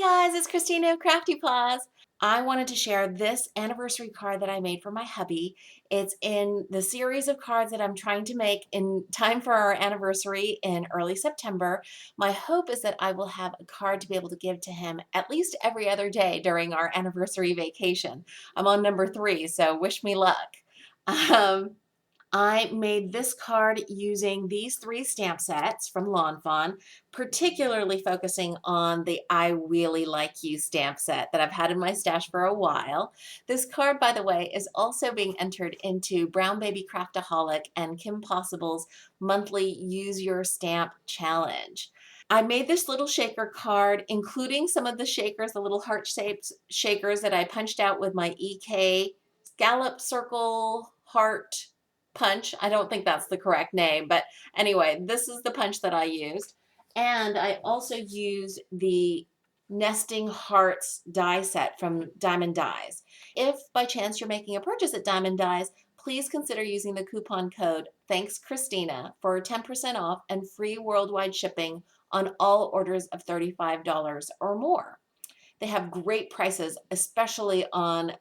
guys, it's Christina of CraftyPaws. I wanted to share this anniversary card that I made for my hubby. It's in the series of cards that I'm trying to make in time for our anniversary in early September. My hope is that I will have a card to be able to give to him at least every other day during our anniversary vacation. I'm on number 3, so wish me luck. I made this card using these 3 stamp sets from Fawn, particularly focusing on the I Really Like You stamp set that I've had in my stash for a while. This card, by the way, is also being entered into Brown Baby Craftaholic and Kim Possible's monthly Use Your Stamp Challenge. I made this little shaker card, including some of the shakers, the little heart-shaped shakers that I punched out with my EK scallop circle heart punch. I don't think that's the correct name, but anyway, this is the punch that I used. And I also used the Nesting Hearts die set from Diamond Dies. If by chance you're making a purchase at Diamond Dies, please consider using the coupon code Thanks Christina for 10% off and free worldwide shipping on all orders of $35 or more. They have great prices, especially on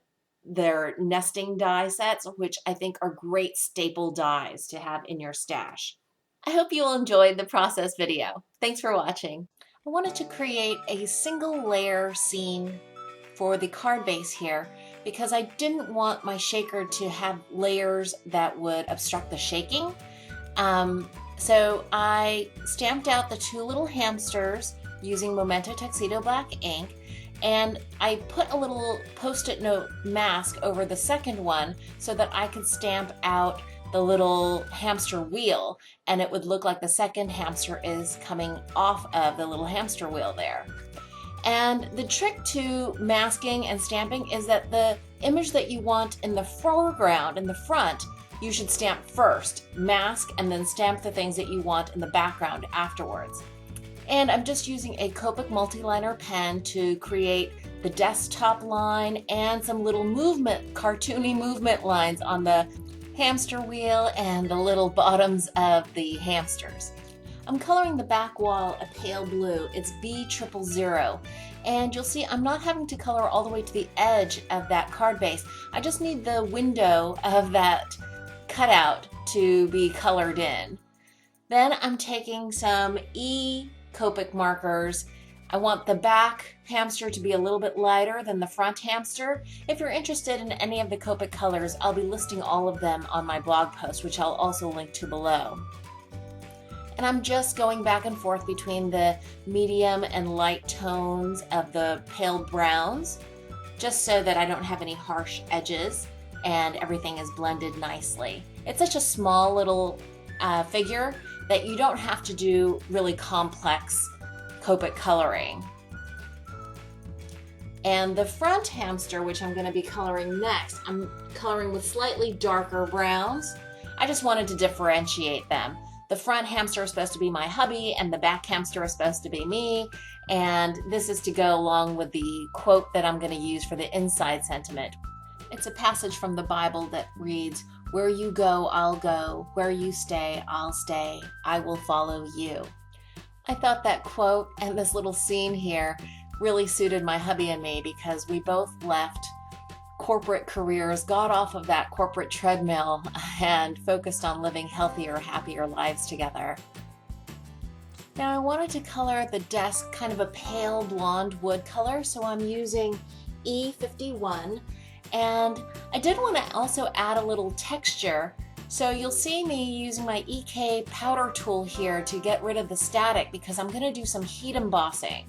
their nesting die sets, which I think are great staple dies to have in your stash. I hope you will enjoy the process video. Thanks for watching. I wanted to create a single layer scene for the card base here because I didn't want my shaker to have layers that would obstruct the shaking. So I stamped out the 2 little hamsters using Memento Tuxedo Black ink, and I put a little post-it note mask over the second one so that I could stamp out the little hamster wheel, and it would look like the second hamster is coming off of the little hamster wheel there. And the trick to masking and stamping is that the image that you want in the foreground, in the front, you should stamp first, mask, and then stamp the things that you want in the background afterwards. And I'm just using a Copic multiliner pen to create the desktop line and some little cartoony movement lines on the hamster wheel and the little bottoms of the hamsters. I'm coloring the back wall a pale blue. It's B000. And you'll see I'm not having to color all the way to the edge of that card base. I just need the window of that cutout to be colored in. Then I'm taking some Copic markers. I want the back hamster to be a little bit lighter than the front hamster. If you're interested in any of the Copic colors, I'll be listing all of them on my blog post, which I'll also link to below. And I'm just going back and forth between the medium and light tones of the pale browns, just so that I don't have any harsh edges and everything is blended nicely. It's such a small little figure that you don't have to do really complex Copic coloring. And the front hamster, which I'm going to be coloring next, I'm coloring with slightly darker browns. I just wanted to differentiate them. The front hamster is supposed to be my hubby and the back hamster is supposed to be me, and this is to go along with the quote that I'm going to use for the inside sentiment. It's a passage from the Bible that reads, "Where you go, I'll go. Where you stay, I'll stay. I will follow you." I thought that quote and this little scene here really suited my hubby and me because we both left corporate careers, got off of that corporate treadmill, and focused on living healthier, happier lives together. Now I wanted to color the desk kind of a pale blonde wood color, so I'm using E51. And I did want to also add a little texture, so you'll see me using my EK powder tool here to get rid of the static because I'm going to do some heat embossing.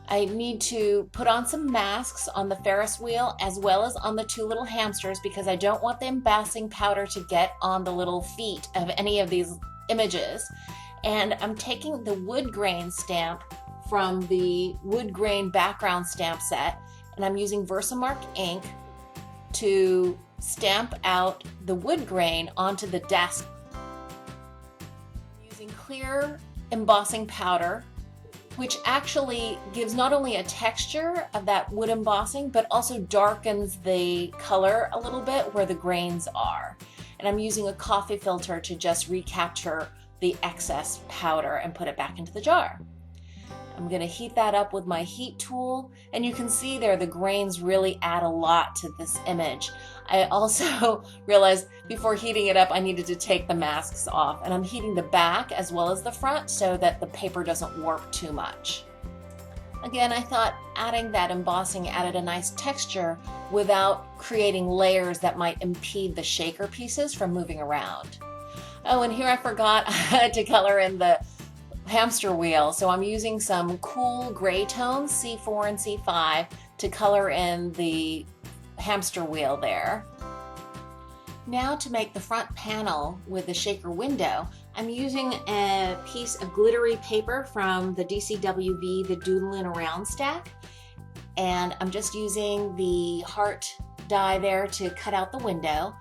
I need to put on some masks on the Ferris wheel as well as on the 2 little hamsters because I don't want the embossing powder to get on the little feet of any of these images. And I'm taking the wood grain stamp from the wood grain background stamp set, and I'm using Versamark ink to stamp out the wood grain onto the desk. I'm using clear embossing powder, which actually gives not only a texture of that wood embossing, but also darkens the color a little bit where the grains are. And I'm using a coffee filter to just recapture the excess powder and put it back into the jar. I'm going to heat that up with my heat tool, and you can see there the grains really add a lot to this image. I also realized before heating it up I needed to take the masks off, and I'm heating the back as well as the front so that the paper doesn't warp too much. Again, I thought adding that embossing added a nice texture without creating layers that might impede the shaker pieces from moving around. Oh, and here I forgot to color in the hamster wheel, so I'm using some cool gray tones, C4 and C5, to color in the hamster wheel there. Now to make the front panel with the shaker window, I'm using a piece of glittery paper from the DCWV, the Doodlin' Around stack, and I'm just using the heart die there to cut out the window.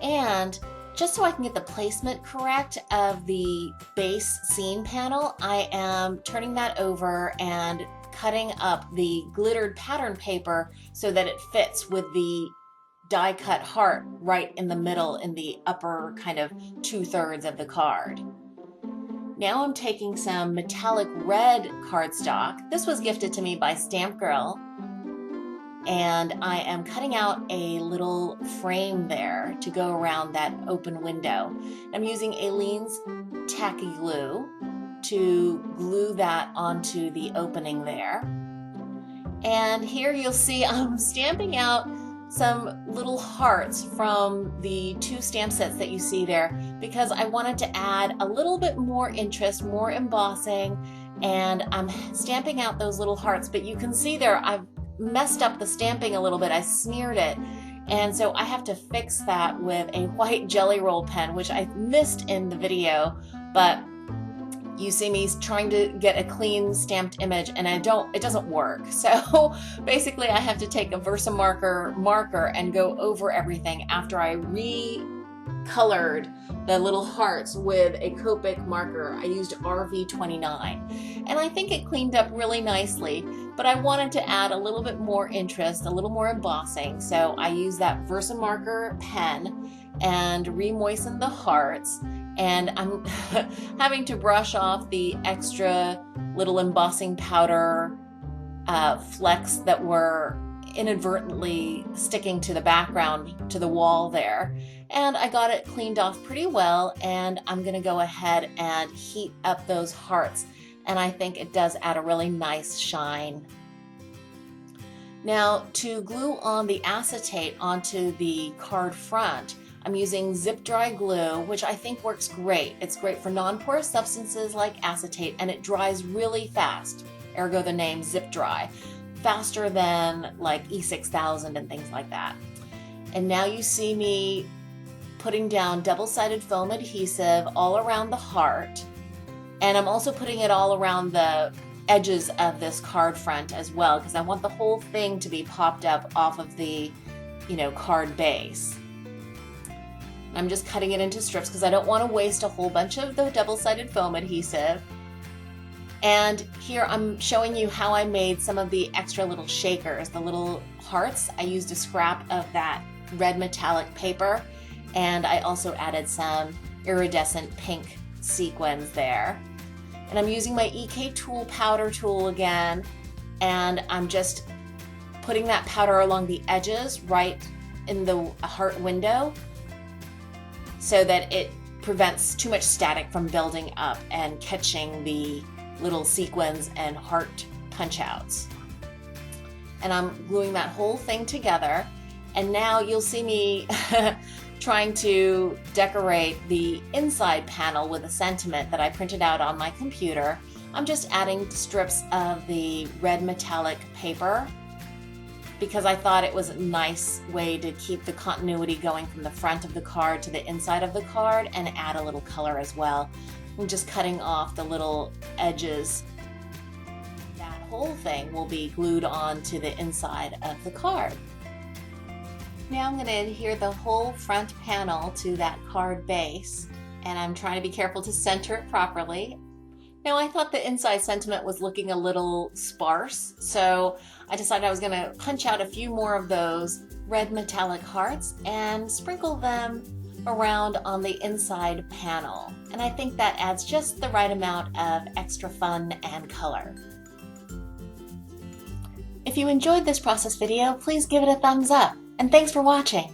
And just so I can get the placement correct of the base scene panel, I am turning that over and cutting up the glittered pattern paper so that it fits with the die cut heart right in the middle in the upper kind of 2/3 of the card. Now I'm taking some metallic red cardstock. This was gifted to me by Stamp Girl, and I am cutting out a little frame there to go around that open window. I'm using Aleene's tacky glue to glue that onto the opening there. And here you'll see I'm stamping out some little hearts from the 2 stamp sets that you see there because I wanted to add a little bit more interest, more embossing, and I'm stamping out those little hearts. But you can see there I've messed up the stamping a little bit. I smeared it, and so I have to fix that with a white Jelly Roll pen, which I missed in the video, but you see me trying to get a clean stamped image and it doesn't work. So basically I have to take a Versamarker marker and go over everything after I recolored the little hearts with a Copic marker. I used RV29 and I think it cleaned up really nicely, but I wanted to add a little bit more interest, a little more embossing. So I used that Versamarker pen and re-moistened the hearts. And I'm having to brush off the extra little embossing powder flecks that were inadvertently sticking to the background, to the wall there. And I got it cleaned off pretty well, and I'm gonna go ahead and heat up those hearts. And I think it does add a really nice shine. Now, to glue on the acetate onto the card front, I'm using zip dry glue, which I think works great. It's great for non-porous substances like acetate, and it dries really fast, ergo the name zip dry, faster than like E6000 and things like that. And now you see me putting down double-sided foam adhesive all around the heart, and I'm also putting it all around the edges of this card front as well, because I want the whole thing to be popped up off of the, card base. I'm just cutting it into strips because I don't want to waste a whole bunch of the double-sided foam adhesive. And here I'm showing you how I made some of the extra little shakers, the little hearts. I used a scrap of that red metallic paper, and I also added some iridescent pink sequins there. And I'm using my EK Tool powder tool again, and I'm just putting that powder along the edges right in the heart window, so that it prevents too much static from building up and catching the little sequins and heart punch outs. And I'm gluing that whole thing together. And now you'll see me trying to decorate the inside panel with a sentiment that I printed out on my computer. I'm just adding strips of the red metallic paper because I thought it was a nice way to keep the continuity going from the front of the card to the inside of the card and add a little color as well. I'm just cutting off the little edges. That whole thing will be glued on to the inside of the card. Now I'm going to adhere the whole front panel to that card base, and I'm trying to be careful to center it properly. Now I thought the inside sentiment was looking a little sparse, so I decided I was going to punch out a few more of those red metallic hearts and sprinkle them around on the inside panel. And I think that adds just the right amount of extra fun and color. If you enjoyed this process video, please give it a thumbs up, and thanks for watching.